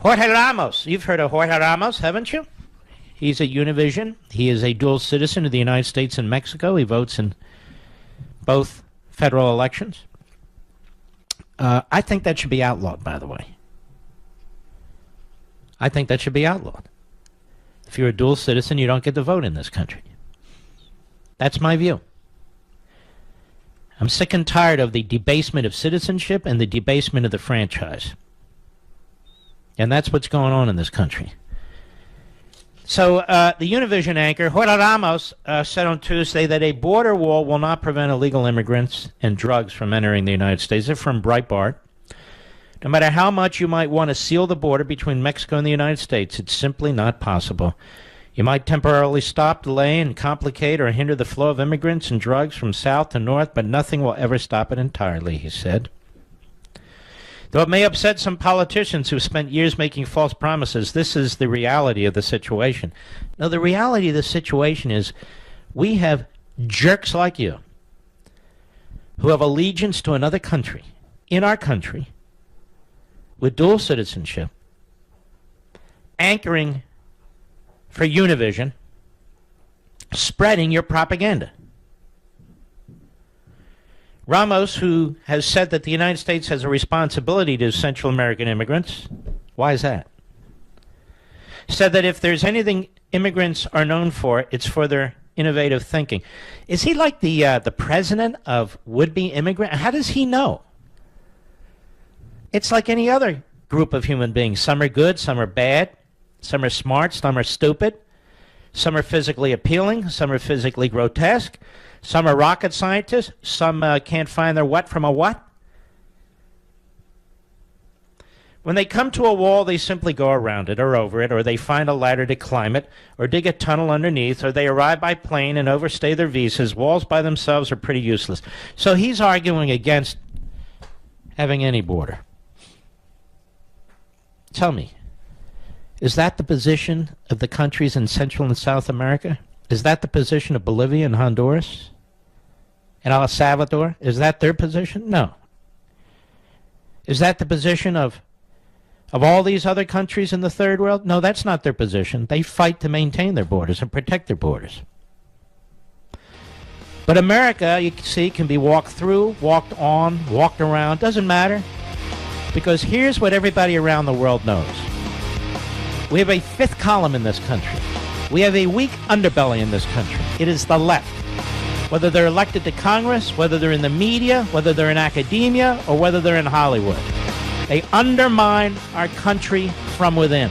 Jorge Ramos. You've heard of Jorge Ramos, haven't you? He's a Univision. He is a dual citizen of the United States and Mexico. He votes in both federal elections. I think that should be outlawed, by the way. I think that should be outlawed. If you're a dual citizen, you don't get to vote in this country. That's my view. I'm sick and tired of the debasement of citizenship and the debasement of the franchise. And that's what's going on in this country. So the Univision anchor, Jorge Ramos, said on Tuesday that a border wall will not prevent illegal immigrants and drugs from entering the United States. They're from Breitbart. No matter how much you might want to seal the border between Mexico and the United States, it's simply not possible. You might temporarily stop, delay, and complicate or hinder the flow of immigrants and drugs from south to north, but nothing will ever stop it entirely, he said. Though it may upset some politicians who spent years making false promises, this is the reality of the situation. Now, the reality of the situation is we have jerks like you who have allegiance to another country, in our country, with dual citizenship, anchoring for Univision, spreading your propaganda. Ramos, who has said that the United States has a responsibility to Central American immigrants, why is that? Said that if there's anything immigrants are known for, it's for their innovative thinking. Is he like the president of would-be immigrant? How does he know? It's like any other group of human beings. Some are good, some are bad, some are smart, some are stupid, some are physically appealing, some are physically grotesque, some are rocket scientists, some can't find their what from a what. When they come to a wall, they simply go around it or over it, or they find a ladder to climb it, or dig a tunnel underneath, or they arrive by plane and overstay their visas. Walls by themselves are pretty useless. So he's arguing against having any border. Tell me, is that the position of the countries in Central and South America? Is that the position of Bolivia and Honduras and El Salvador? Is that their position? No. Is that the position of all these other countries in the third world? No, that's not their position. They fight to maintain their borders and protect their borders. But America, you can see, can be walked through, walked on, walked around. Doesn't matter. Because here's what everybody around the world knows. We have a fifth column in this country. We have a weak underbelly in this country. It is the left. Whether they're elected to Congress, whether they're in the media, whether they're in academia, or whether they're in Hollywood. They undermine our country from within.